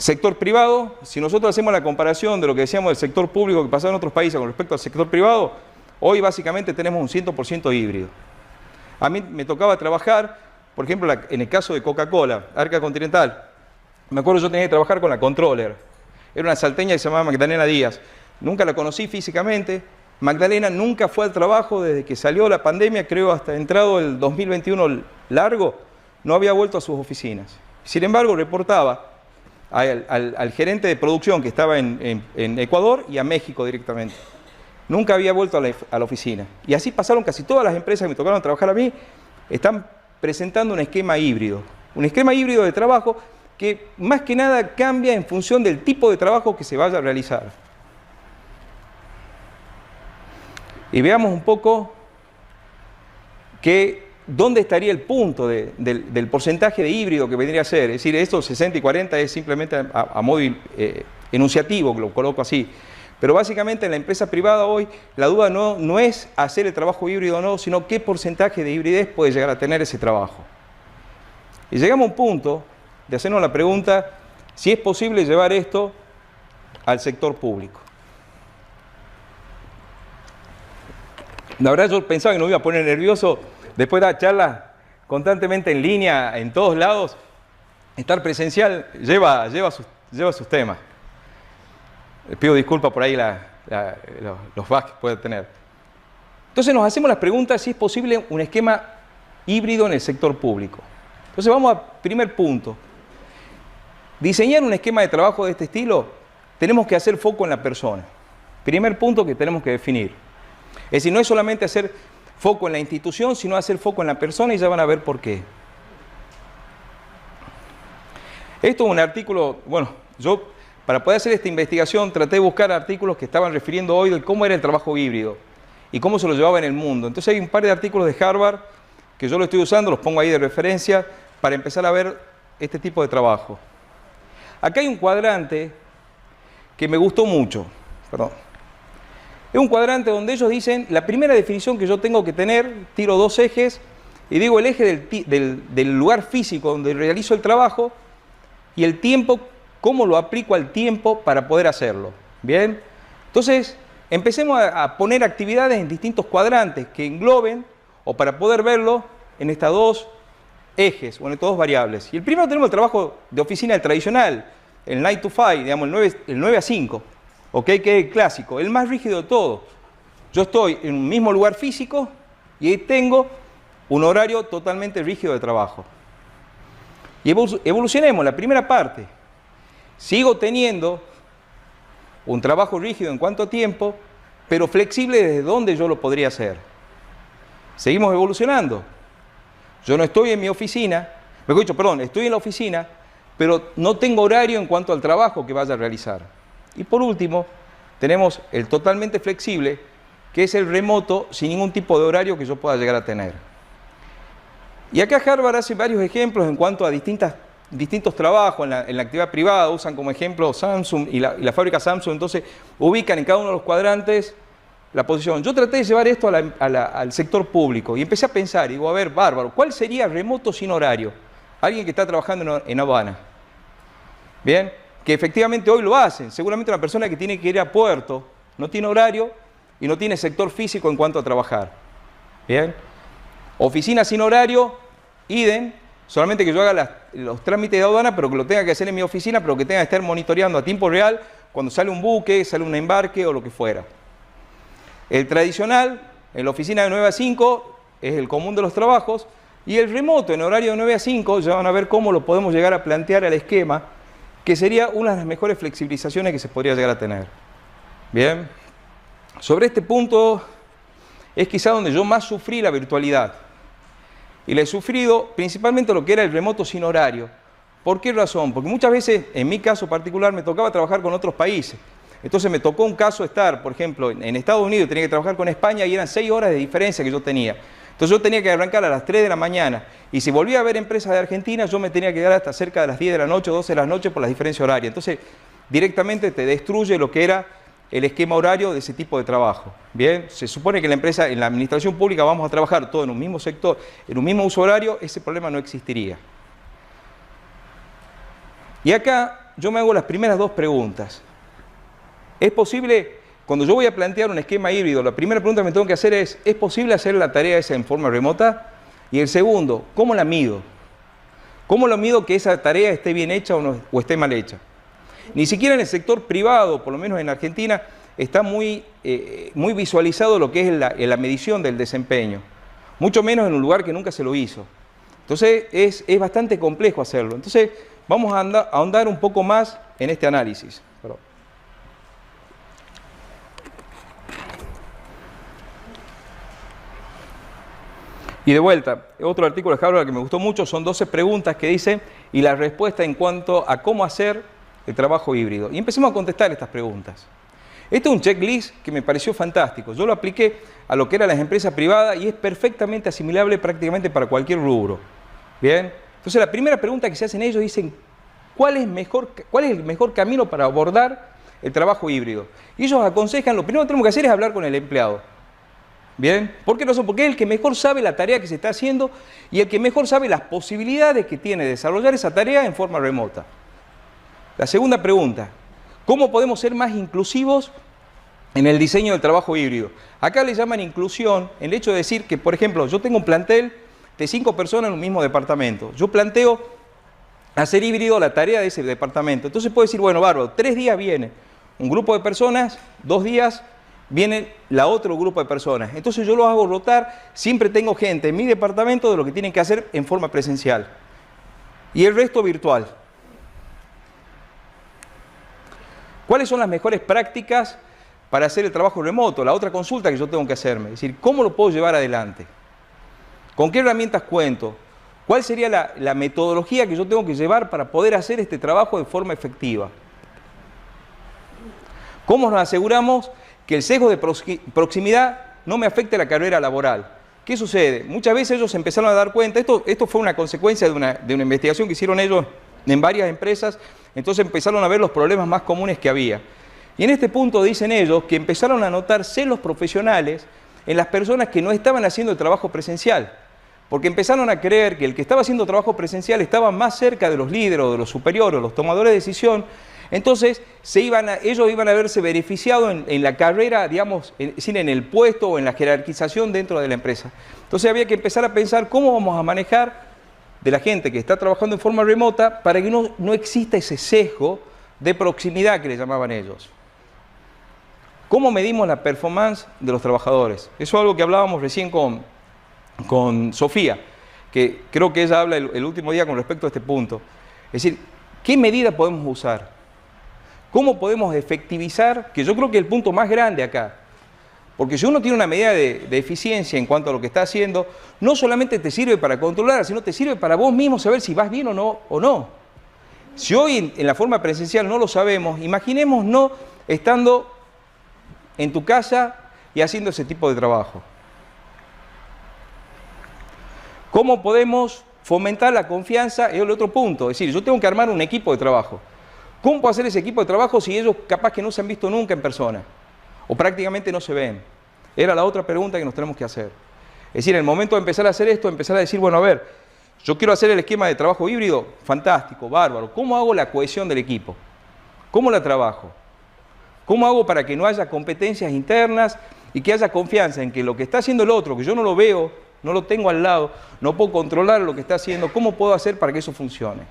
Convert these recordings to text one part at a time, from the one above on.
Sector privado, si nosotros hacemos la comparación de lo que decíamos del sector público que pasaba en otros países con respecto al sector privado, hoy básicamente tenemos un 100% híbrido. A mí me tocaba trabajar, por ejemplo, en el caso de Coca-Cola, Arca Continental. Me acuerdo yo tenía que trabajar con la controller. Era una salteña que se llamaba Magdalena Díaz. Nunca la conocí físicamente. Magdalena nunca fue al trabajo desde que salió la pandemia, creo hasta entrado el 2021 largo, no había vuelto a sus oficinas. Sin embargo, reportaba al gerente de producción que estaba en Ecuador y a México directamente. Nunca había vuelto a la oficina. Y así pasaron casi todas las empresas que me tocaron trabajar a mí, están presentando un esquema híbrido. Un esquema híbrido de trabajo que más que nada cambia en función del tipo de trabajo que se vaya a realizar. Y veamos un poco dónde estaría el punto del porcentaje de híbrido que vendría a ser. Es decir, estos 60 y 40 es simplemente a modo enunciativo, que lo coloco así. Pero básicamente en la empresa privada hoy la duda no es hacer el trabajo híbrido o no, sino qué porcentaje de hibridez puede llegar a tener ese trabajo. Y llegamos a un punto de hacernos la pregunta si es posible llevar esto al sector público. La verdad yo pensaba que no me iba a poner nervioso después de dar charlas constantemente en línea, en todos lados. Estar presencial lleva sus temas. Les pido disculpas por ahí los bugs que puede tener. Entonces nos hacemos las preguntas si es posible un esquema híbrido en el sector público. Entonces vamos al primer punto. Diseñar un esquema de trabajo de este estilo, tenemos que hacer foco en la persona. Primer punto que tenemos que definir. Es decir, no es solamente hacer foco en la institución, sino hacer foco en la persona y ya van a ver por qué. Esto es un artículo, bueno, yo para poder hacer esta investigación traté de buscar artículos que estaban refiriendo hoy de cómo era el trabajo híbrido y cómo se lo llevaba en el mundo. Entonces hay un par de artículos de Harvard que yo lo estoy usando, los pongo ahí de referencia para empezar a ver este tipo de trabajo. Acá hay un cuadrante que me gustó mucho, perdón. Es un cuadrante donde ellos dicen, la primera definición que yo tengo que tener, tiro dos ejes y digo el eje del lugar físico donde realizo el trabajo y el tiempo, cómo lo aplico al tiempo para poder hacerlo. ¿Bien? Entonces, empecemos a poner actividades en distintos cuadrantes que engloben, o para poder verlo, en estas dos ejes, o en estas dos variables. Y el primero tenemos el trabajo de oficina tradicional, el 9 to 5, digamos, el 9 a 5. ¿Ok? Que es el clásico, el más rígido de todo. Yo estoy en un mismo lugar físico y ahí tengo un horario totalmente rígido de trabajo. Y evolucionemos la primera parte. Sigo teniendo un trabajo rígido en cuanto a tiempo, pero flexible desde donde yo lo podría hacer. Seguimos evolucionando. Yo no estoy en mi oficina, estoy en la oficina, pero no tengo horario en cuanto al trabajo que vaya a realizar. Y por último, tenemos el totalmente flexible, que es el remoto sin ningún tipo de horario que yo pueda llegar a tener. Y acá Harvard hace varios ejemplos en cuanto a distintos trabajos en la actividad privada. Usan como ejemplo Samsung y la fábrica Samsung, entonces ubican en cada uno de los cuadrantes la posición. Yo traté de llevar esto al sector público y empecé a pensar, digo, a ver, bárbaro, ¿cuál sería remoto sin horario? Alguien que está trabajando en Habana. ¿Bien? Que efectivamente hoy lo hacen. Seguramente una persona que tiene que ir a puerto, no tiene horario y no tiene sector físico en cuanto a trabajar. ¿Bien? Oficina sin horario, idem, solamente que yo haga los trámites de aduana, pero que lo tenga que hacer en mi oficina, pero que tenga que estar monitoreando a tiempo real cuando sale un buque, sale un embarque o lo que fuera. El tradicional, en la oficina de 9 a 5, es el común de los trabajos, y el remoto, en horario de 9 a 5, ya van a ver cómo lo podemos llegar a plantear al esquema, que sería una de las mejores flexibilizaciones que se podría llegar a tener. Bien, sobre este punto es quizá donde yo más sufrí la virtualidad. Y la he sufrido principalmente lo que era el remoto sin horario. ¿Por qué razón? Porque muchas veces, en mi caso particular, me tocaba trabajar con otros países. Entonces me tocó un caso estar, por ejemplo, en Estados Unidos, tenía que trabajar con España y eran 6 horas de diferencia que yo tenía. Entonces yo tenía que arrancar a las 3 de la mañana y si volvía a ver empresas de Argentina, yo me tenía que quedar hasta cerca de las 10 de la noche o 12 de la noche por las diferencias horarias. Entonces directamente te destruye lo que era el esquema horario de ese tipo de trabajo. Bien, se supone que en la administración pública vamos a trabajar todo en un mismo sector, en un mismo uso horario, ese problema no existiría. Y acá yo me hago las primeras dos preguntas. ¿Es posible, cuando yo voy a plantear un esquema híbrido, la primera pregunta que me tengo que hacer ¿es posible hacer la tarea esa en forma remota? Y el segundo, ¿cómo la mido? ¿Cómo lo mido que esa tarea esté bien hecha o esté mal hecha? Ni siquiera en el sector privado, por lo menos en Argentina, está muy visualizado lo que es la medición del desempeño. Mucho menos en un lugar que nunca se lo hizo. Entonces es bastante complejo hacerlo. Entonces vamos a ahondar un poco más en este análisis. Perdón. Y de vuelta, otro artículo de Harvard que me gustó mucho, son 12 preguntas que dice y la respuesta en cuanto a cómo hacer el trabajo híbrido. Y empecemos a contestar estas preguntas. Este es un checklist que me pareció fantástico. Yo lo apliqué a lo que eran las empresas privadas y es perfectamente asimilable prácticamente para cualquier rubro. ¿Bien? Entonces la primera pregunta que se hacen ellos dicen, ¿cuál es el mejor camino para abordar el trabajo híbrido? Y ellos aconsejan, lo primero que tenemos que hacer es hablar con el empleado. ¿Bien? ¿Por qué razón? Porque es el que mejor sabe la tarea que se está haciendo y el que mejor sabe las posibilidades que tiene de desarrollar esa tarea en forma remota. La segunda pregunta, ¿cómo podemos ser más inclusivos en el diseño del trabajo híbrido? Acá le llaman inclusión el hecho de decir que, por ejemplo, yo tengo un plantel de 5 personas en un mismo departamento. Yo planteo hacer híbrido la tarea de ese departamento. Entonces puedo decir, bueno, bárbaro, 3 días viene un grupo de personas, 2 días viene la otro grupo de personas. Entonces yo los hago rotar, siempre tengo gente en mi departamento de lo que tienen que hacer en forma presencial. Y el resto virtual. ¿Cuáles son las mejores prácticas para hacer el trabajo remoto? La otra consulta que yo tengo que hacerme. Es decir, ¿cómo lo puedo llevar adelante? ¿Con qué herramientas cuento? ¿Cuál sería la metodología que yo tengo que llevar para poder hacer este trabajo de forma efectiva? ¿Cómo nos aseguramos que el sesgo de proximidad no me afecte la carrera laboral? ¿Qué sucede? Muchas veces ellos empezaron a dar cuenta, esto fue una consecuencia de una investigación que hicieron ellos en varias empresas, entonces empezaron a ver los problemas más comunes que había. Y en este punto dicen ellos que empezaron a notar celos profesionales en las personas que no estaban haciendo el trabajo presencial, porque empezaron a creer que el que estaba haciendo trabajo presencial estaba más cerca de los líderes o de los superiores, los tomadores de decisión. Entonces ellos iban a verse beneficiados en la carrera, digamos, en el puesto o en la jerarquización dentro de la empresa. Entonces había que empezar a pensar cómo vamos a manejar de la gente que está trabajando en forma remota para que no exista ese sesgo de proximidad que le llamaban ellos. ¿Cómo medimos la performance de los trabajadores? Eso es algo que hablábamos recién con Sofía, que creo que ella habla el último día con respecto a este punto. Es decir, ¿qué medida podemos usar? ¿Cómo podemos efectivizar? Que yo creo que es el punto más grande acá. Porque si uno tiene una medida de eficiencia en cuanto a lo que está haciendo, no solamente te sirve para controlar, sino te sirve para vos mismo saber si vas bien o no. Si hoy en la forma presencial no lo sabemos, imaginemos no estando en tu casa y haciendo ese tipo de trabajo. ¿Cómo podemos fomentar la confianza? Es el otro punto. Es decir, yo tengo que armar un equipo de trabajo. ¿Cómo puedo hacer ese equipo de trabajo si ellos capaz que no se han visto nunca en persona? O prácticamente no se ven. Era la otra pregunta que nos tenemos que hacer. Es decir, en el momento de empezar a hacer esto, empezar a decir, bueno, a ver, yo quiero hacer el esquema de trabajo híbrido, fantástico, bárbaro. ¿Cómo hago la cohesión del equipo? ¿Cómo la trabajo? ¿Cómo hago para que no haya competencias internas y que haya confianza en que lo que está haciendo el otro, que yo no lo veo, no lo tengo al lado, no puedo controlar lo que está haciendo, cómo puedo hacer para que eso funcione?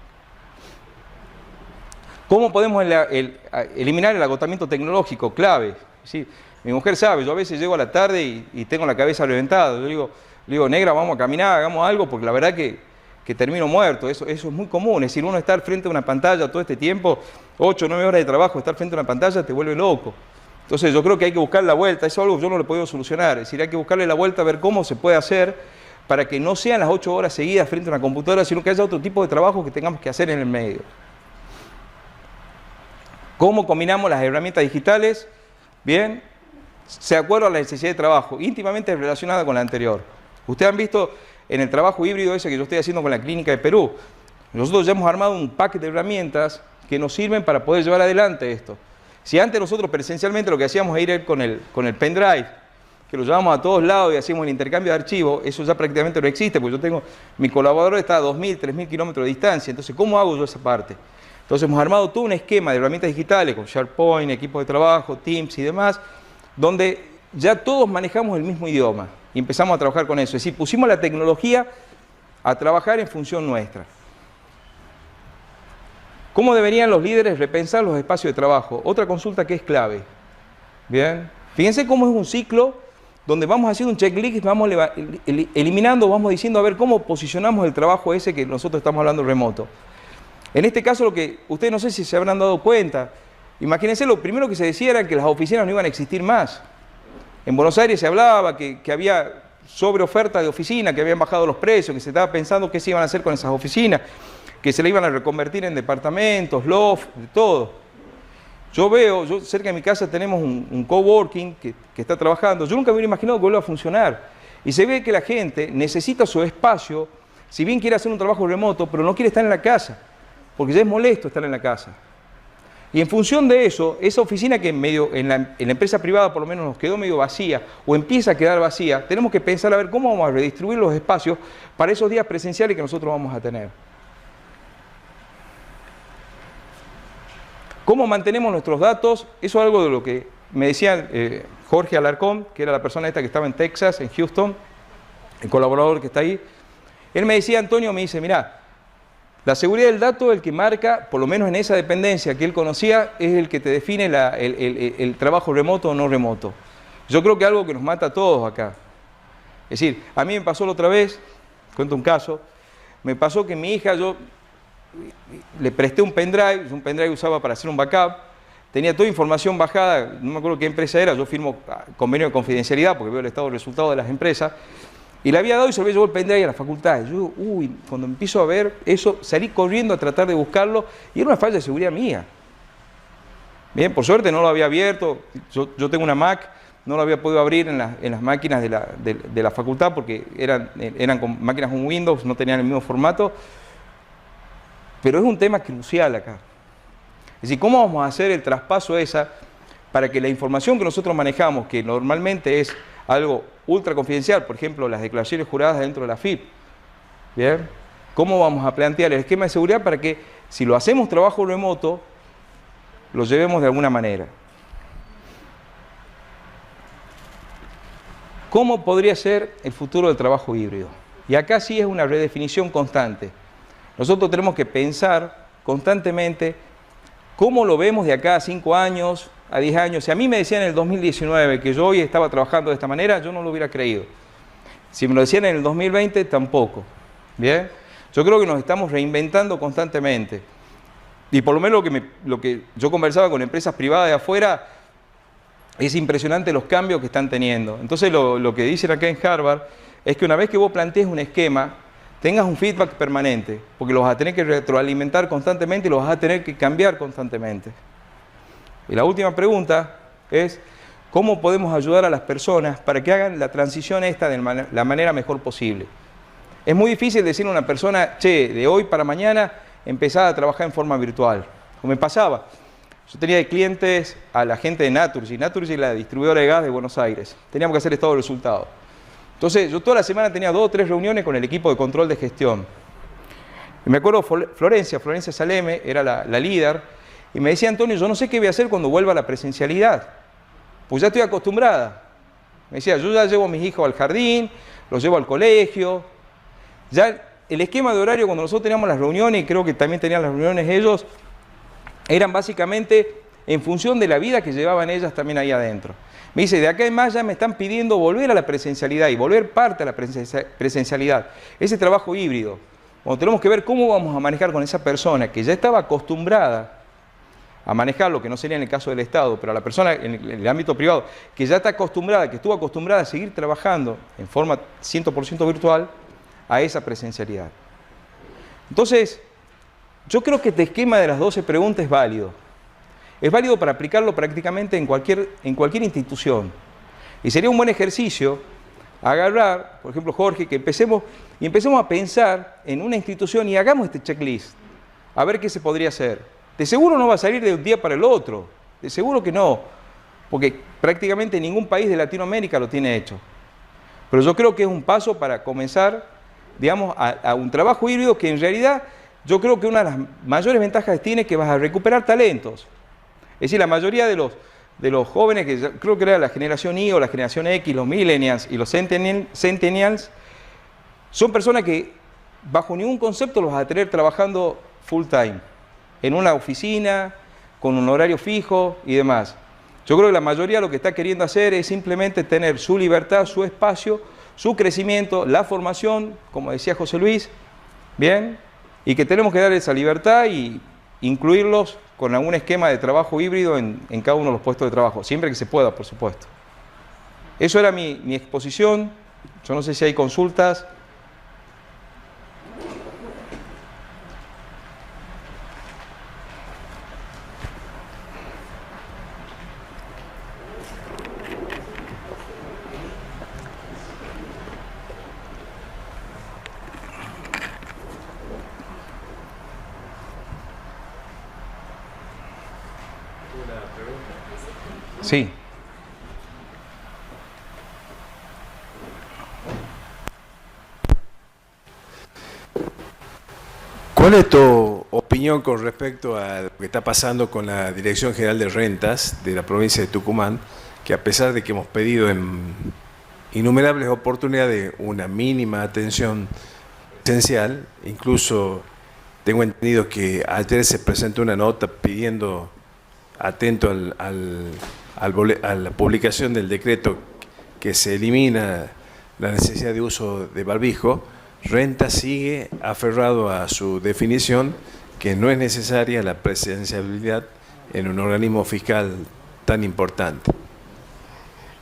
¿Cómo podemos eliminar el agotamiento tecnológico? Clave. Sí, mi mujer sabe, yo a veces llego a la tarde y tengo la cabeza reventada. Yo le digo, negra, vamos a caminar, hagamos algo, porque la verdad que termino muerto. Eso es muy común. Es decir, uno estar frente a una pantalla todo este tiempo, 8 o 9 horas de trabajo, estar frente a una pantalla te vuelve loco. Entonces yo creo que hay que buscar la vuelta. Eso es algo que yo no lo he podido solucionar. Es decir, hay que buscarle la vuelta a ver cómo se puede hacer para que no sean las 8 horas seguidas frente a una computadora, sino que haya otro tipo de trabajo que tengamos que hacer en el medio. ¿Cómo combinamos las herramientas digitales? Bien, se acuerda a la necesidad de trabajo, íntimamente relacionada con la anterior. Ustedes han visto en el trabajo híbrido ese que yo estoy haciendo con la Clínica de Perú. Nosotros ya hemos armado un pack de herramientas que nos sirven para poder llevar adelante esto. Si antes nosotros presencialmente lo que hacíamos era ir con el pendrive, que lo llevamos a todos lados y hacíamos el intercambio de archivos, eso ya prácticamente no existe, porque mi colaborador está a 2.000, 3.000 kilómetros de distancia. Entonces, ¿cómo hago yo esa parte? Entonces hemos armado todo un esquema de herramientas digitales con SharePoint, equipos de trabajo, Teams y demás, donde ya todos manejamos el mismo idioma y empezamos a trabajar con eso. Es decir, pusimos la tecnología a trabajar en función nuestra. ¿Cómo deberían los líderes repensar los espacios de trabajo? Otra consulta que es clave. Bien, fíjense cómo es un ciclo donde vamos haciendo un checklist, vamos eliminando, vamos diciendo a ver cómo posicionamos el trabajo ese que nosotros estamos hablando remoto. En este caso, lo que ustedes no sé si se habrán dado cuenta, imagínense, lo primero que se decía era que las oficinas no iban a existir más. En Buenos Aires se hablaba que había sobreoferta de oficina, que habían bajado los precios, que se estaba pensando qué se iban a hacer con esas oficinas, que se le iban a reconvertir en departamentos, loft, de todo. Yo cerca de mi casa tenemos un coworking que está trabajando. Yo nunca me hubiera imaginado que vuelva a funcionar. Y se ve que la gente necesita su espacio, si bien quiere hacer un trabajo remoto, pero no quiere estar en la casa, porque ya es molesto estar en la casa. Y en función de eso, esa oficina que en la empresa privada por lo menos nos quedó medio vacía o empieza a quedar vacía, tenemos que pensar a ver cómo vamos a redistribuir los espacios para esos días presenciales que nosotros vamos a tener. ¿Cómo mantenemos nuestros datos? Eso es algo de lo que me decía Jorge Alarcón, que era la persona esta que estaba en Texas, en Houston, el colaborador que está ahí. Él me decía, Antonio, me dice, mirá, la seguridad del dato, el que marca, por lo menos en esa dependencia que él conocía, es el que te define el trabajo remoto o no remoto. Yo creo que algo que nos mata a todos acá. Es decir, a mí me pasó la otra vez, cuento un caso, me pasó que mi hija, yo le presté un pendrive que usaba para hacer un backup, tenía toda información bajada, no me acuerdo qué empresa era, yo firmo convenio de confidencialidad porque veo el estado de resultados de las empresas, y le había dado y se lo había llevado el pendrive a la facultad. Yo, cuando empiezo a ver eso, salí corriendo a tratar de buscarlo y era una falla de seguridad mía. Bien, por suerte no lo había abierto, yo tengo una Mac, no lo había podido abrir en las máquinas de la facultad porque eran con máquinas con Windows, no tenían el mismo formato. Pero es un tema crucial acá. Es decir, ¿cómo vamos a hacer el traspaso esa para que la información que nosotros manejamos, que normalmente es algo ultra confidencial, por ejemplo, las declaraciones juradas dentro de la FIP, ¿bien? ¿Cómo vamos a plantear el esquema de seguridad para que, si lo hacemos trabajo remoto, lo llevemos de alguna manera? ¿Cómo podría ser el futuro del trabajo híbrido? Y acá sí es una redefinición constante. Nosotros tenemos que pensar constantemente cómo lo vemos de acá a 5 años, a 10 años. Si a mí me decían en el 2019 que yo hoy estaba trabajando de esta manera, yo no lo hubiera creído. Si me lo decían en el 2020, tampoco. ¿Bien? Yo creo que nos estamos reinventando constantemente. Y por lo menos lo que yo conversaba con empresas privadas de afuera, es impresionante los cambios que están teniendo. Entonces lo que dicen acá en Harvard es que una vez que vos plantees un esquema, tengas un feedback permanente, porque lo vas a tener que retroalimentar constantemente y lo vas a tener que cambiar constantemente. Y la última pregunta es, ¿cómo podemos ayudar a las personas para que hagan la transición esta de la manera mejor posible? Es muy difícil decirle a una persona, che, de hoy para mañana empezar a trabajar en forma virtual. Como me pasaba, yo tenía de clientes a la gente de Naturgy. Naturgy es la distribuidora de gas de Buenos Aires. Teníamos que hacer estado de resultados. Entonces, yo toda la semana tenía 2 o 3 reuniones con el equipo de control de gestión. Y me acuerdo Florencia Saleme, era la líder, y me decía, Antonio, yo no sé qué voy a hacer cuando vuelva a la presencialidad, pues ya estoy acostumbrada. Me decía, yo ya llevo a mis hijos al jardín, los llevo al colegio. Ya el esquema de horario cuando nosotros teníamos las reuniones, y creo que también tenían las reuniones ellos, eran básicamente en función de la vida que llevaban ellas también ahí adentro. Me dice, de acá en más ya me están pidiendo volver a la presencialidad y volver parte a la presencialidad. Ese trabajo híbrido, cuando tenemos que ver cómo vamos a manejar con esa persona que ya estaba acostumbrada a manejar lo que no sería en el caso del Estado, pero a la persona en el ámbito privado, que ya está acostumbrada, que estuvo acostumbrada a seguir trabajando en forma 100% virtual, a esa presencialidad. Entonces, yo creo que este esquema de las 12 preguntas es válido. Es válido para aplicarlo prácticamente en cualquier institución. Y sería un buen ejercicio agarrar, por ejemplo, Jorge, que empecemos a pensar en una institución y hagamos este checklist, a ver qué se podría hacer. De seguro no va a salir de un día para el otro, de seguro que no, porque prácticamente ningún país de Latinoamérica lo tiene hecho. Pero yo creo que es un paso para comenzar, digamos, a un trabajo híbrido que en realidad yo creo que una de las mayores ventajas que tiene es que vas a recuperar talentos. Es decir, la mayoría de los jóvenes, que creo que era la generación Y o la generación X, los millennials y los centennials, son personas que bajo ningún concepto los vas a tener trabajando full time, en una oficina, con un horario fijo y demás. Yo creo que la mayoría lo que está queriendo hacer es simplemente tener su libertad, su espacio, su crecimiento, la formación, como decía José Luis, bien, y que tenemos que dar esa libertad y incluirlos con algún esquema de trabajo híbrido en cada uno de los puestos de trabajo, siempre que se pueda, por supuesto. Eso era mi exposición. Yo no sé si hay consultas. Sí. ¿Cuál es tu opinión con respecto a lo que está pasando con la Dirección General de Rentas de la provincia de Tucumán, que a pesar de que hemos pedido en innumerables oportunidades una mínima atención esencial, incluso tengo entendido que ayer se presentó una nota pidiendo, atento a la publicación del decreto que se elimina la necesidad de uso de barbijo, Renta sigue aferrado a su definición que no es necesaria la presencialidad en un organismo fiscal tan importante?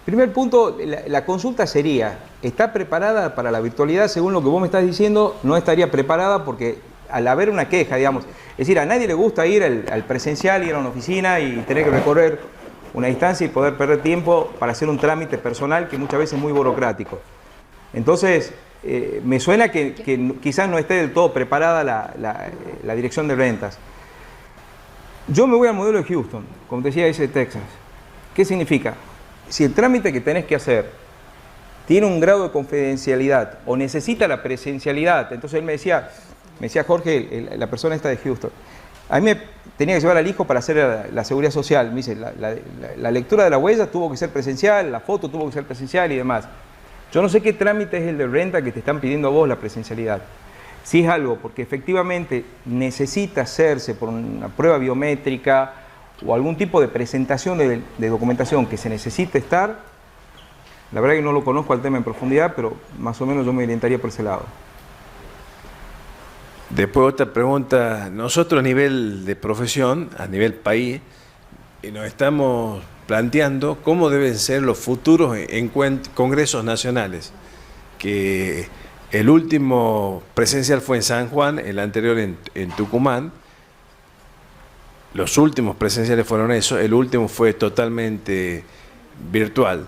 Primer punto, la consulta sería, ¿está preparada para la virtualidad? Según lo que vos me estás diciendo, no estaría preparada porque al haber una queja, digamos, es decir, a nadie le gusta ir al presencial, ir a una oficina y tener que recorrer una distancia y poder perder tiempo para hacer un trámite personal que muchas veces es muy burocrático. Entonces, me suena que quizás no esté del todo preparada la dirección de rentas. Yo me voy al modelo de Houston, como te decía, ese de Texas. ¿Qué significa? Si el trámite que tenés que hacer tiene un grado de confidencialidad o necesita la presencialidad, entonces él me decía Jorge, la persona esta de Houston, a mí me tenía que llevar al hijo para hacer la seguridad social. Me dice, la lectura de la huella tuvo que ser presencial, la foto tuvo que ser presencial y demás. Yo no sé qué trámite es el de renta que te están pidiendo a vos la presencialidad. Si es algo porque efectivamente necesita hacerse por una prueba biométrica o algún tipo de presentación de documentación que se necesite estar, la verdad que no lo conozco al tema en profundidad, pero más o menos yo me orientaría por ese lado. Después otra pregunta. Nosotros a nivel de profesión, a nivel país, nos estamos planteando cómo deben ser los futuros congresos nacionales, que el último presencial fue en San Juan, el anterior en Tucumán. Los últimos presenciales fueron eso, el último fue totalmente virtual.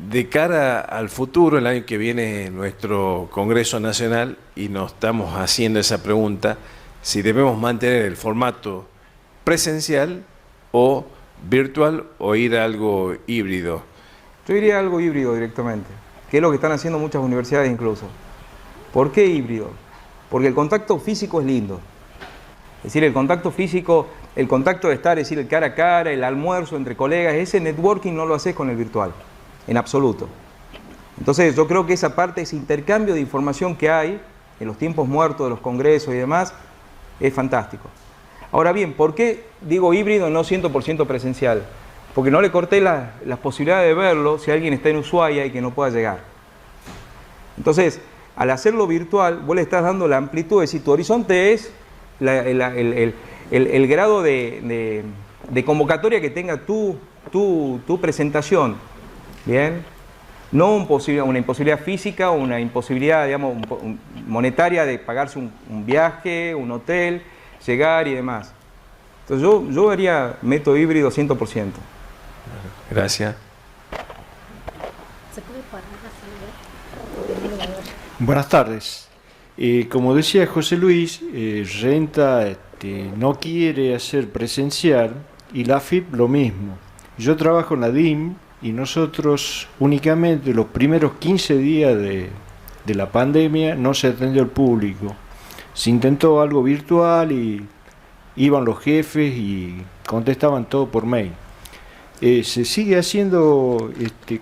De cara al futuro, el año que viene nuestro Congreso Nacional, y nos estamos haciendo esa pregunta, si debemos mantener el formato presencial o virtual o ir a algo híbrido. Yo iría a algo híbrido directamente, que es lo que están haciendo muchas universidades incluso. ¿Por qué híbrido? Porque el contacto físico es lindo. Es decir, el contacto físico, el contacto de estar, es decir, el cara a cara, el almuerzo entre colegas, ese networking no lo haces con el virtual, en absoluto. Entonces yo creo que esa parte, ese intercambio de información que hay en los tiempos muertos de los congresos y demás, es fantástico. Ahora bien, ¿por qué digo híbrido y no 100% presencial? Porque no le corté las posibilidades de verlo si alguien está en Ushuaia y que no pueda llegar. Entonces, al hacerlo virtual, vos le estás dando la amplitud, es decir, tu horizonte es el grado de convocatoria que tenga tu presentación, ¿bien? No una imposibilidad física o una imposibilidad, digamos, monetaria de pagarse un viaje, un hotel, llegar y demás. Entonces yo haría método híbrido 100%. Gracias. Buenas tardes. Como decía José Luis, Renta no quiere hacer presencial y la AFIP lo mismo. Yo trabajo en la DIM y nosotros únicamente los primeros 15 días de la pandemia no se atendió al público. Se intentó algo virtual y iban los jefes y contestaban todo por mail. Se sigue haciendo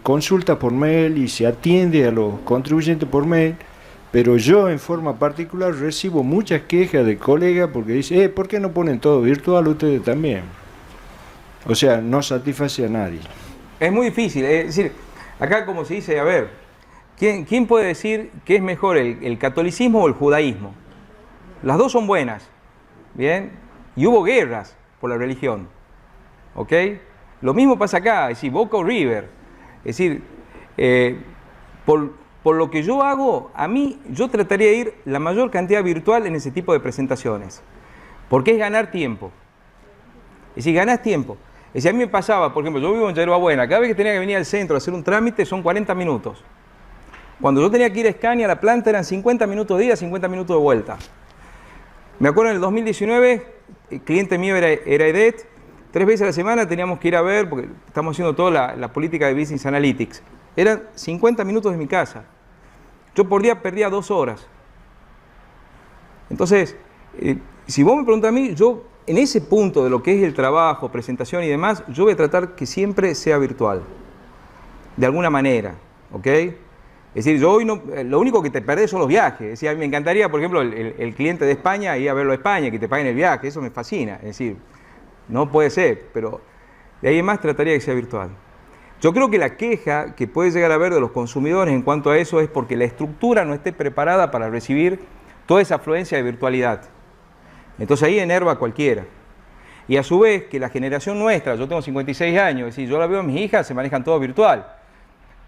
consulta por mail y se atiende a los contribuyentes por mail, pero yo en forma particular recibo muchas quejas de colegas porque dicen, ¿por qué no ponen todo virtual ustedes también? O sea, no satisface a nadie. Es muy difícil, es decir, acá como se dice, a ver, ¿quién puede decir que es mejor el catolicismo o el judaísmo? Las dos son buenas, ¿bien? Y hubo guerras por la religión, ¿ok? Lo mismo pasa acá, es decir, Boca o River. Es decir, por lo que yo hago, yo trataría de ir la mayor cantidad virtual en ese tipo de presentaciones, porque es ganar tiempo. Es decir, ganás tiempo. Es decir, a mí me pasaba, por ejemplo, yo vivo en Yerba Buena, cada vez que tenía que venir al centro a hacer un trámite son 40 minutos. Cuando yo tenía que ir a Escania, a la planta, eran 50 minutos de ida, 50 minutos de vuelta. Me acuerdo en el 2019, el cliente mío era EDET, 3 veces a la semana teníamos que ir a ver, porque estamos haciendo toda la política de Business Analytics. Eran 50 minutos de mi casa. Yo por día perdía 2 horas. Entonces, si vos me preguntás a mí, yo en ese punto de lo que es el trabajo, presentación y demás, yo voy a tratar que siempre sea virtual. De alguna manera, ¿ok? Es decir, yo hoy no, lo único que te perdés son los viajes. Es decir, a mí me encantaría, por ejemplo, el cliente de España ir a verlo a España, que te paguen el viaje, eso me fascina. Es decir, no puede ser, pero de ahí en más trataría que sea virtual. Yo creo que la queja que puede llegar a haber de los consumidores en cuanto a eso es porque la estructura no esté preparada para recibir toda esa afluencia de virtualidad. Entonces ahí enerva a cualquiera. Y a su vez que la generación nuestra, yo tengo 56 años, es decir, yo la veo a mis hijas, se manejan todo virtual.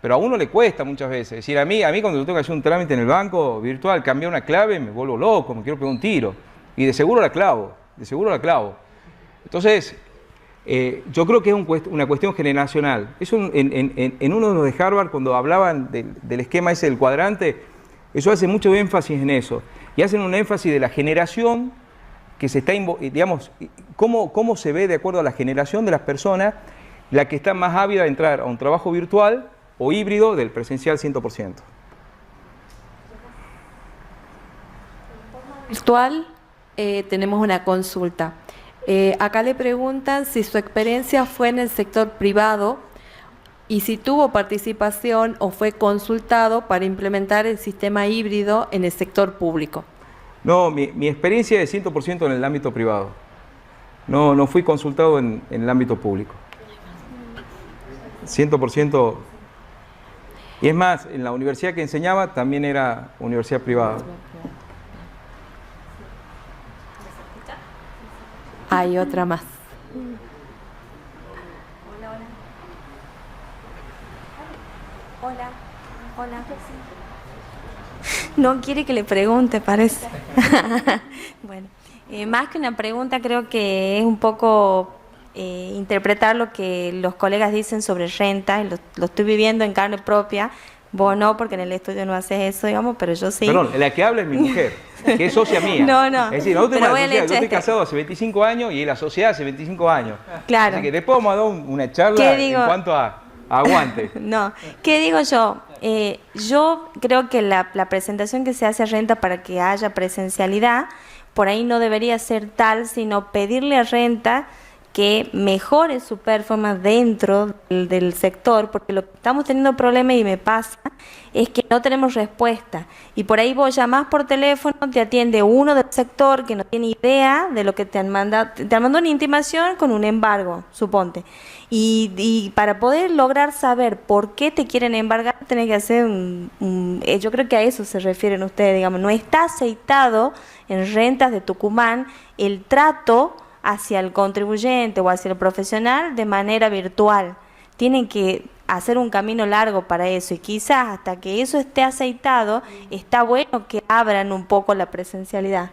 Pero a uno le cuesta muchas veces. Es decir, a mí cuando yo tengo que hacer un trámite en el banco virtual, cambiar una clave, me vuelvo loco, me quiero pegar un tiro. Y de seguro la clavo, de seguro la clavo. Entonces, yo creo que es una cuestión generacional. Eso en uno de los de Harvard, cuando hablaban del esquema ese del cuadrante, eso hace mucho énfasis en eso. Y hacen un énfasis de la generación que se está, digamos, cómo se ve de acuerdo a la generación de las personas, la que está más ávida de entrar a un trabajo virtual o híbrido del presencial 100%. Virtual, tenemos una consulta. Acá le preguntan si su experiencia fue en el sector privado y si tuvo participación o fue consultado para implementar el sistema híbrido en el sector público. No, mi experiencia es 100% en el ámbito privado. No fui consultado en el ámbito público. 100%. Y es más, en la universidad que enseñaba también era universidad privada. Hay otra más. Hola. No quiere que le pregunte, parece. Bueno, más que una pregunta, creo que es un poco interpretar lo que los colegas dicen sobre renta, y lo estoy viviendo en carne propia. Vos no, porque en el estudio no haces eso, digamos, pero yo sí. Perdón, la que habla es mi mujer, que es socia mía. No. Es decir, nosotros tenemos una sociedad, yo estoy casado hace 25 años y la sociedad hace 25 años. Claro. Así que después vamos a dar una charla en cuanto a aguante. No, ¿qué digo yo? Yo creo que la presentación que se hace a renta para que haya presencialidad, por ahí no debería ser tal, sino pedirle a renta que mejore su performance dentro del sector, porque lo que estamos teniendo problemas, y me pasa, es que no tenemos respuesta. Y por ahí vos llamás por teléfono, te atiende uno del sector que no tiene idea de lo que te han mandado. Te han mandado una intimación con un embargo, suponte. Y para poder lograr saber por qué te quieren embargar, tenés que hacer yo creo que a eso se refieren ustedes, digamos. No está aceitado en rentas de Tucumán el trato hacia el contribuyente o hacia el profesional de manera virtual. Tienen que hacer un camino largo para eso, y quizás hasta que eso esté aceitado, está bueno que abran un poco la presencialidad.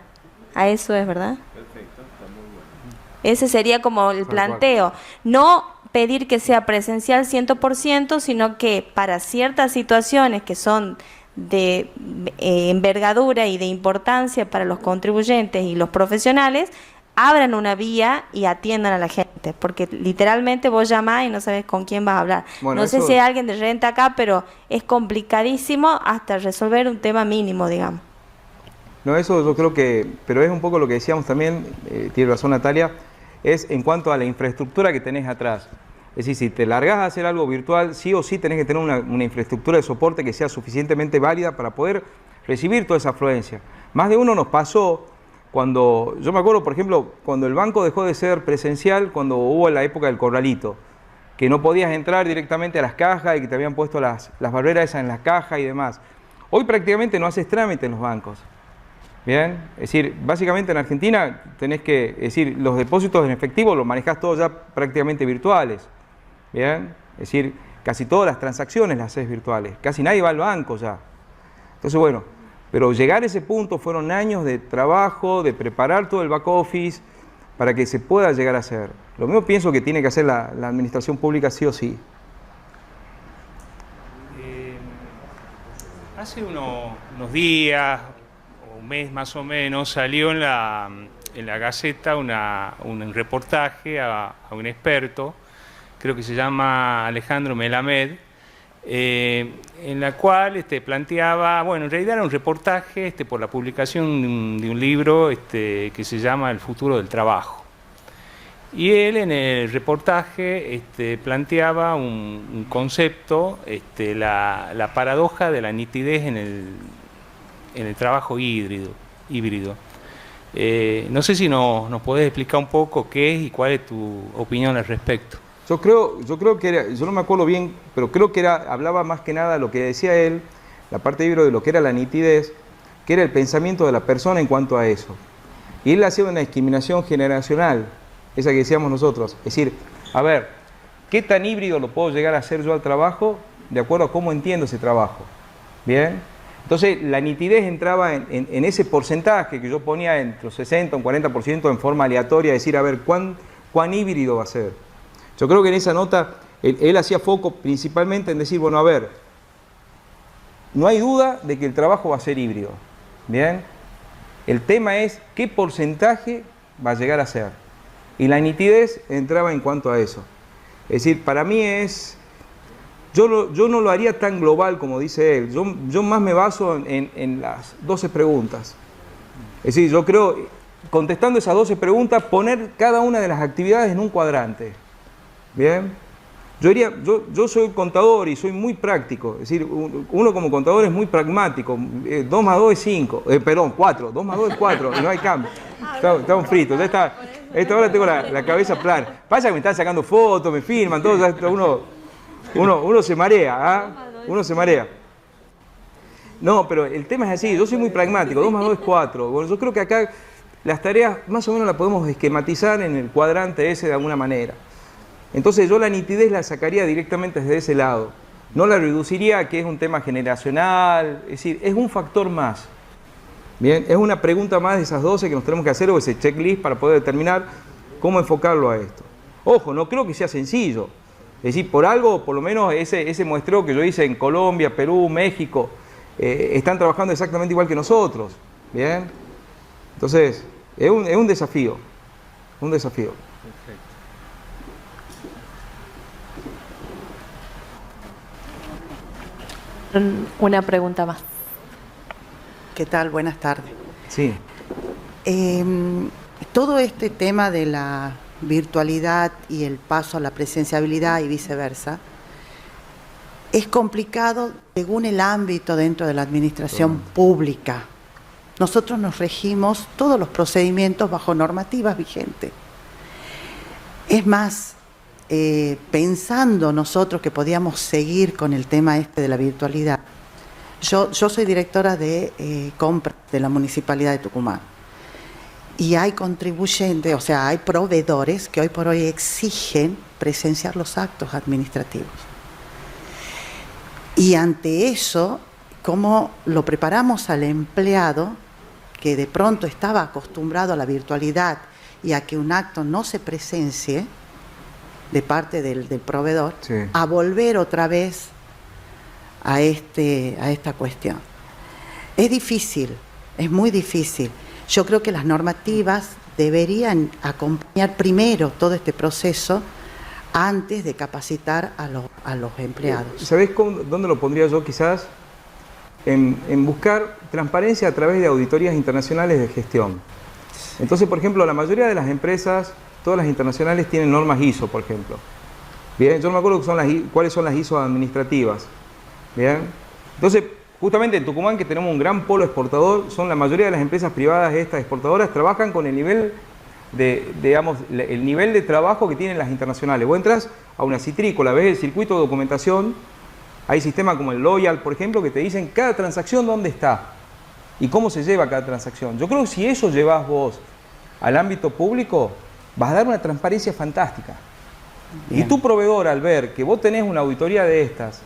A eso es, ¿verdad? Perfecto, está muy bueno. Ese sería como el planteo. No pedir que sea presencial 100%, sino que para ciertas situaciones que son de envergadura y de importancia para los contribuyentes y los profesionales, abran una vía y atiendan a la gente, porque literalmente vos llamás y no sabes con quién vas a hablar. Bueno, no sé si hay alguien de renta acá, pero es complicadísimo hasta resolver un tema mínimo, digamos. No, eso yo creo que, pero es un poco lo que decíamos también, tiene razón Natalia, es en cuanto a la infraestructura que tenés atrás. Es decir, si te largás a hacer algo virtual, sí o sí tenés que tener una infraestructura de soporte que sea suficientemente válida para poder recibir toda esa afluencia. Más de uno nos pasó cuando, yo me acuerdo, por ejemplo, cuando el banco dejó de ser presencial, cuando hubo la época del corralito, que no podías entrar directamente a las cajas y que te habían puesto las barreras esas en las cajas y demás. Hoy prácticamente no haces trámite en los bancos. Bien, es decir, básicamente en Argentina tenés que, es decir, los depósitos en efectivo los manejás todos ya prácticamente virtuales. Bien, es decir, casi todas las transacciones las haces virtuales, casi nadie va al banco ya. Entonces, bueno, pero llegar a ese punto fueron años de trabajo, de preparar todo el back office para que se pueda llegar a hacer. Lo mismo pienso que tiene que hacer la administración pública sí o sí. Hace unos días, un mes más o menos, salió en la Gaceta un reportaje a un experto, creo que se llama Alejandro Melamed, en la cual planteaba, bueno, en realidad era un reportaje por la publicación de un libro que se llama El futuro del trabajo. Y él en el reportaje planteaba un concepto, la paradoja de la nitidez en el trabajo híbrido. No sé si nos podés explicar un poco qué es y cuál es tu opinión al respecto. Yo creo que era, yo no me acuerdo bien, pero creo que hablaba más que nada lo que decía él, la parte híbrido de lo que era la nitidez, que era el pensamiento de la persona en cuanto a eso. Y él hacía una discriminación generacional, esa que decíamos nosotros. Es decir, a ver, ¿qué tan híbrido lo puedo llegar a hacer yo al trabajo de acuerdo a cómo entiendo ese trabajo? ¿Bien? Entonces, la nitidez entraba en ese porcentaje que yo ponía entre un 60 y un 40% en forma aleatoria, decir, a ver, ¿cuán híbrido va a ser? Yo creo que en esa nota él hacía foco principalmente en decir, bueno, a ver, no hay duda de que el trabajo va a ser híbrido. ¿Bien? El tema es qué porcentaje va a llegar a ser. Y la nitidez entraba en cuanto a eso. Es decir, para mí es... Yo no lo haría tan global como dice él. Yo más me baso en las 12 preguntas. Es decir, yo creo, contestando esas 12 preguntas, poner cada una de las actividades en un cuadrante. ¿Bien? Yo soy contador y soy muy práctico. Es decir, uno como contador es muy pragmático. 2 más 2 es 5. Perdón, 4. 2 más 2 es 4. Y no hay cambio. Estamos fritos. Esta hora tengo la cabeza plana. Pasa que me están sacando fotos, me filman, todo. Uno se marea, ¿ah? Uno se marea. No, pero el tema es así. Yo soy muy pragmático. 2 más 2 es 4. Bueno, yo creo que acá las tareas más o menos las podemos esquematizar en el cuadrante ese de alguna manera. Entonces yo la nitidez la sacaría directamente desde ese lado. No la reduciría a que es un tema generacional, es decir, es un factor más. Bien, es una pregunta más de esas 12 que nos tenemos que hacer o ese checklist para poder determinar cómo enfocarlo a esto. Ojo, no creo que sea sencillo. Es decir, por algo, por lo menos ese muestreo que yo hice en Colombia, Perú, México, están trabajando exactamente igual que nosotros. Bien, entonces es un desafío, un desafío. Perfecto. Una pregunta más. ¿Qué tal? Buenas tardes. Sí. Todo este tema de la virtualidad y el paso a la presenciabilidad y viceversa, es complicado según el ámbito dentro de la administración pública. Nosotros nos regimos todos los procedimientos bajo normativas vigentes. Es más, pensando nosotros que podíamos seguir con el tema de la virtualidad, yo soy directora de compras de la Municipalidad de Tucumán y hay contribuyentes, o sea, hay proveedores que hoy por hoy exigen presenciar los actos administrativos. Y ante eso, ¿cómo lo preparamos al empleado que de pronto estaba acostumbrado a la virtualidad y a que un acto no se presencie de parte del proveedor, sí, a volver otra vez a esta cuestión? Es difícil, es muy difícil. Yo creo que las normativas deberían acompañar primero todo este proceso antes de capacitar a los empleados. ¿Sabés dónde lo pondría yo quizás? en buscar transparencia a través de auditorías internacionales de gestión. Entonces, por ejemplo, la mayoría de las empresas, todas las internacionales tienen normas ISO, por ejemplo. Bien, yo no me acuerdo cuáles son las ISO administrativas. Bien, entonces, justamente en Tucumán, que tenemos un gran polo exportador, la mayoría de las empresas privadas estas exportadoras trabajan con el nivel el nivel de trabajo que tienen las internacionales. Vos entras a una citrícola, ves el circuito de documentación, hay sistemas como el Loyal, por ejemplo, que te dicen cada transacción dónde está y cómo se lleva cada transacción. Yo creo que si eso llevas vos al ámbito público, vas a dar una transparencia fantástica. Bien. Y tu proveedor, al ver que vos tenés una auditoría de estas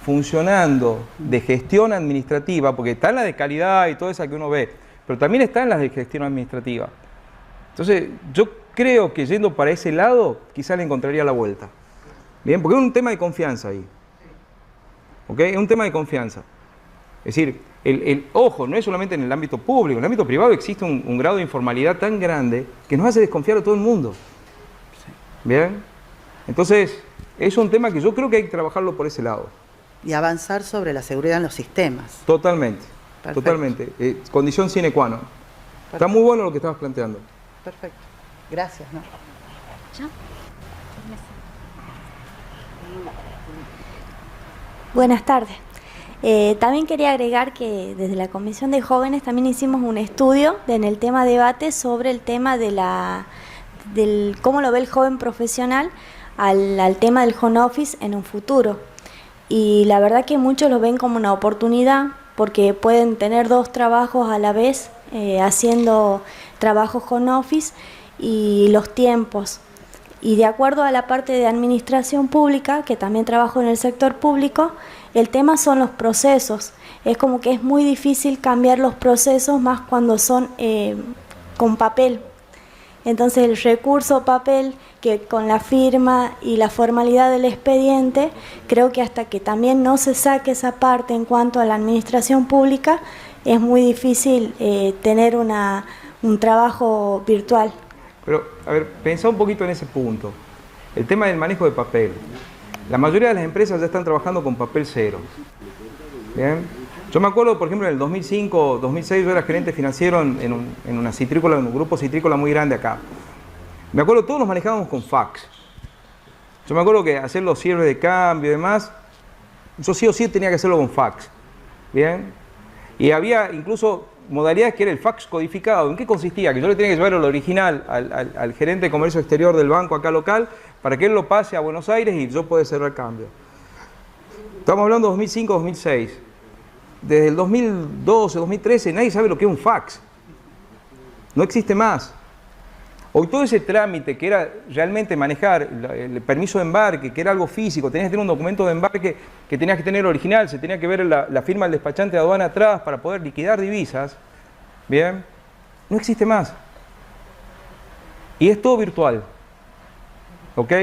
funcionando de gestión administrativa, porque está en la de calidad y toda esa que uno ve, pero también está en las de gestión administrativa. Entonces, yo creo que yendo para ese lado, quizás le encontraría la vuelta. Bien, porque es un tema de confianza ahí. ¿Ok? Es un tema de confianza. Es decir, ojo, no es solamente en el ámbito público, en el ámbito privado existe un grado de informalidad tan grande que nos hace desconfiar a todo el mundo. Bien, entonces, es un tema que yo creo que hay que trabajarlo por ese lado. Y avanzar sobre la seguridad en los sistemas. Totalmente, perfecto. Totalmente. Condición sine qua non. Está muy bueno lo que estabas planteando. Perfecto. Gracias, ¿no? ¿Ya? Buenas tardes. También quería agregar que desde la Comisión de Jóvenes también hicimos un estudio en el tema debate sobre el tema de del cómo lo ve el joven profesional al tema del home office en un futuro. Y la verdad que muchos lo ven como una oportunidad porque pueden tener 2 trabajos a la vez haciendo trabajos home office y los tiempos. Y de acuerdo a la parte de administración pública, que también trabajo en el sector público, el tema son los procesos. Es como que es muy difícil cambiar los procesos más cuando son con papel. Entonces el recurso papel, que con la firma y la formalidad del expediente, creo que hasta que también no se saque esa parte en cuanto a la administración pública, es muy difícil tener un trabajo virtual. Pero, a ver, pensá un poquito en ese punto. El tema del manejo de papel. La mayoría de las empresas ya están trabajando con papel cero. ¿Bien? Yo me acuerdo, por ejemplo, en el 2005, 2006, yo era gerente financiero en una citrícola, en un grupo citrícola muy grande acá. Me acuerdo, todos los manejábamos con fax. Yo me acuerdo que hacer los cierres de cambio y demás, yo sí o sí tenía que hacerlo con fax. ¿Bien? Y había incluso modalidades que era el fax codificado. ¿En qué consistía? Que yo le tenía que llevar el original al gerente de comercio exterior del banco acá local para que él lo pase a Buenos Aires y yo pueda cerrar cambio. Estamos hablando de 2005-2006. Desde el 2012, 2013, nadie sabe lo que es un fax. No existe más. Hoy todo ese trámite que era realmente manejar el permiso de embarque, que era algo físico, tenías que tener un documento de embarque que tenías que tener original, se tenía que ver la firma del despachante de aduana atrás para poder liquidar divisas, ¿bien? No existe más. Y es todo virtual, ¿ok?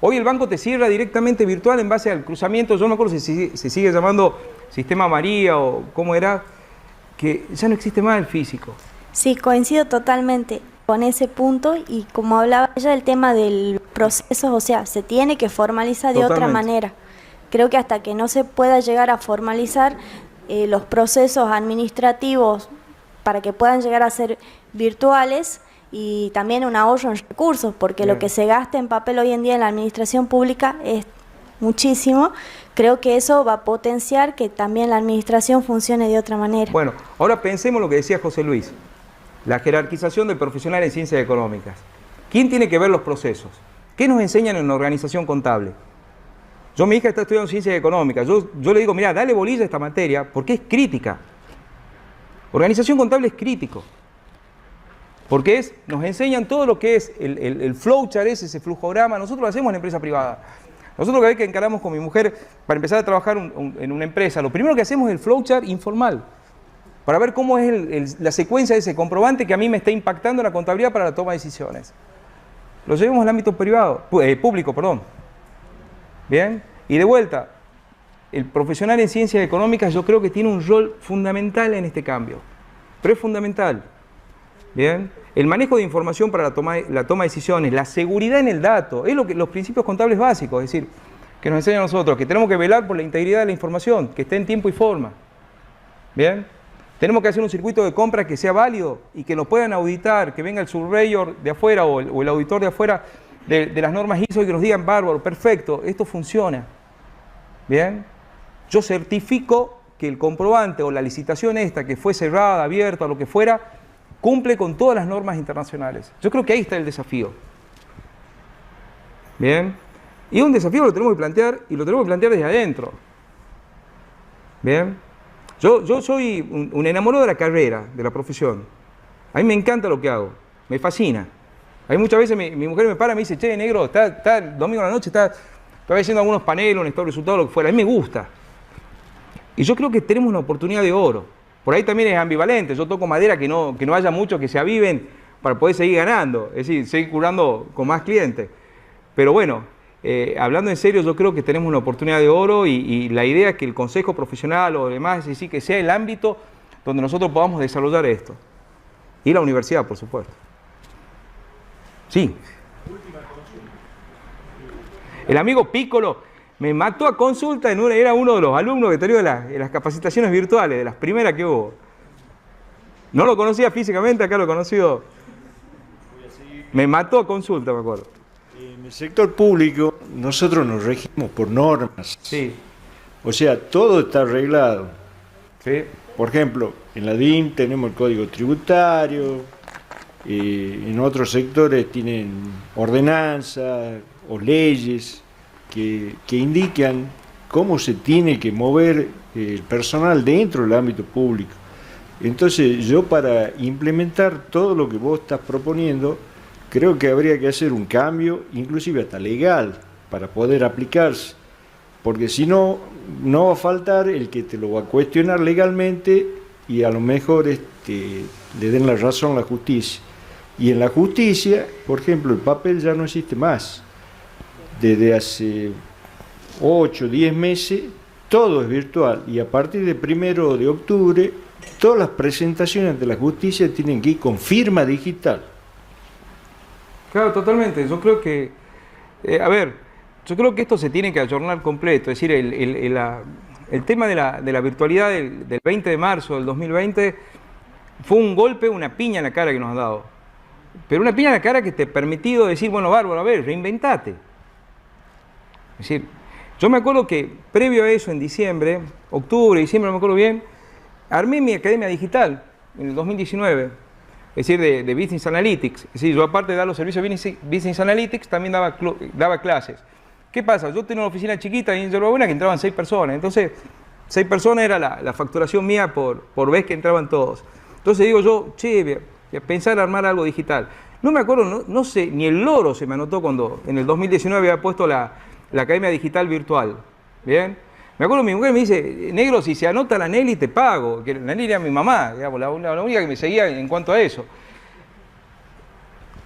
Hoy el banco te cierra directamente virtual en base al cruzamiento, yo no me acuerdo si se sigue llamando Sistema María o cómo era, que ya no existe más el físico. Sí, coincido totalmente con ese punto y como hablaba ella del tema del proceso, o sea, se tiene que formalizar de otra manera. Creo que hasta que no se pueda llegar a formalizar los procesos administrativos para que puedan llegar a ser virtuales y también un ahorro en recursos, porque Bien. Lo que se gasta en papel hoy en día en la administración pública es muchísimo. Creo que eso va a potenciar que también la administración funcione de otra manera. Bueno, ahora pensemos lo que decía José Luis. La jerarquización del profesional en ciencias económicas. ¿Quién tiene que ver los procesos? ¿Qué nos enseñan en organización contable? Mi hija está estudiando ciencias económicas. Yo le digo, mira, dale bolilla a esta materia porque es crítica. Organización contable es crítico. Porque nos enseñan todo lo que es el flowchart, ese flujograma. Nosotros lo hacemos en la empresa privada. Nosotros cada vez que encaramos con mi mujer para empezar a trabajar en una empresa, lo primero que hacemos es el flowchart informal. Para ver cómo es la secuencia de ese comprobante que a mí me está impactando en la contabilidad para la toma de decisiones. Lo llevamos al ámbito público. ¿Bien? Y de vuelta, el profesional en ciencias económicas yo creo que tiene un rol fundamental en este cambio. Pero es fundamental. ¿Bien? El manejo de información para la toma de decisiones, la seguridad en el dato, es los principios contables básicos, es decir, que nos enseñan a nosotros, que tenemos que velar por la integridad de la información, que esté en tiempo y forma. ¿Bien? Tenemos que hacer un circuito de compra que sea válido y que nos puedan auditar, que venga el surveyor de afuera o el auditor de afuera de las normas ISO y que nos digan, bárbaro, perfecto, esto funciona. ¿Bien? Yo certifico que el comprobante o la licitación esta, que fue cerrada, abierta, lo que fuera, cumple con todas las normas internacionales. Yo creo que ahí está el desafío. ¿Bien? Y un desafío lo tenemos que plantear, y lo tenemos que plantear desde adentro. ¿Bien? Yo soy un enamorado de la carrera, de la profesión. A mí me encanta lo que hago, me fascina. Hay muchas veces mi mujer me para y me dice, che, negro, está el domingo a la noche, estaba haciendo algunos paneles, un estado de resultados, lo que fuera. A mí me gusta. Y yo creo que tenemos una oportunidad de oro. Por ahí también es ambivalente. Yo toco madera que no haya muchos que se aviven para poder seguir ganando. Es decir, seguir curando con más clientes. Pero bueno, hablando en serio, yo creo que tenemos una oportunidad de oro y la idea es que el consejo profesional o demás, es decir, que sea el ámbito donde nosotros podamos desarrollar esto. Y la universidad, por supuesto. Sí. El amigo Piccolo me mató a consulta, era uno de los alumnos que tenía de las capacitaciones virtuales, de las primeras que hubo. No lo conocía físicamente, acá lo he conocido. Me mató a consulta, me acuerdo. En el sector público nosotros nos regimos por normas. Sí. O sea, todo está arreglado. Sí. Por ejemplo, en la DIM tenemos el código tributario, en otros sectores tienen ordenanzas o leyes que indican cómo se tiene que mover el personal dentro del ámbito público. Entonces, yo para implementar todo lo que vos estás proponiendo, creo que habría que hacer un cambio, inclusive hasta legal, para poder aplicarse. Porque si no, no va a faltar el que te lo va a cuestionar legalmente y a lo mejor le den la razón a la justicia. Y en la justicia, por ejemplo, el papel ya no existe más. Desde hace 8 o 10 meses, todo es virtual. Y a partir del 1 de octubre, todas las presentaciones ante la justicia tienen que ir con firma digital. Claro, totalmente. Yo creo que, yo creo que esto se tiene que ayornar completo. Es decir, el tema de la virtualidad del 20 de marzo del 2020 fue un golpe, una piña en la cara que nos han dado. Pero una piña en la cara que te ha permitido decir, bueno, bárbaro, a ver, reinventate. Es decir, yo me acuerdo que previo a eso, en diciembre, octubre, diciembre, no me acuerdo bien, armé mi academia digital en el 2019, es decir, de Business Analytics. Es decir, yo aparte de dar los servicios de Business Analytics, también daba clases. ¿Qué pasa? Yo tenía una oficina chiquita en Yerba Buena que entraban 6 personas. Entonces, 6 personas era la facturación mía por vez que entraban todos. Entonces digo yo, che, voy a pensar en armar algo digital. No me acuerdo, no sé, ni el loro se me anotó cuando en el 2019 había puesto la academia digital virtual. ¿Bien? Me acuerdo, mi mujer me dice, negro, si se anota la Nelly te pago. Que la Nelly era mi mamá, digamos, la única que me seguía en cuanto a eso.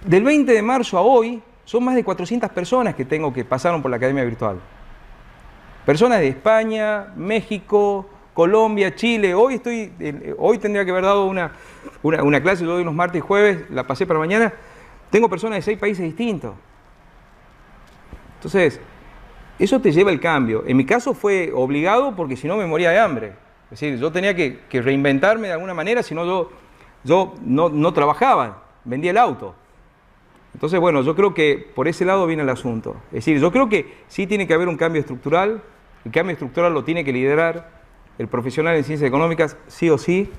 Del 20 de marzo a hoy, son más de 400 personas que pasaron por la academia virtual. Personas de España, México, Colombia, Chile. Hoy tendría que haber dado una clase, yo doy unos martes y jueves, la pasé para mañana. Tengo personas de 6 países distintos. Entonces, eso te lleva el cambio. En mi caso fue obligado porque si no me moría de hambre. Es decir, yo tenía que reinventarme de alguna manera, si no yo no trabajaba, vendía el auto. Entonces, bueno, yo creo que por ese lado viene el asunto. Es decir, yo creo que sí tiene que haber un cambio estructural. El cambio estructural lo tiene que liderar el profesional en ciencias económicas, sí o sí.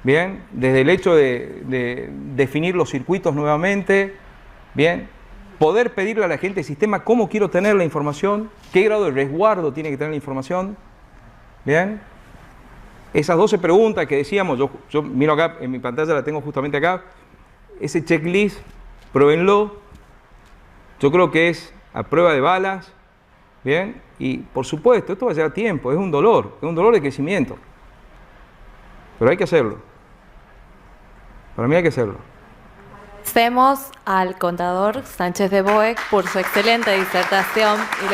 Bien, desde el hecho de definir los circuitos nuevamente. Bien, poder pedirle a la gente del sistema cómo quiero tener la información, qué grado de resguardo tiene que tener la información. Bien, esas 12 preguntas que decíamos, yo miro acá, en mi pantalla la tengo justamente acá, ese checklist, pruébenlo. Yo creo que es a prueba de balas. Bien, y por supuesto, esto va a llevar tiempo, es un dolor de crecimiento. Pero hay que hacerlo. Para mí hay que hacerlo. Agradecemos al contador Sánchez de Boeck por su excelente disertación y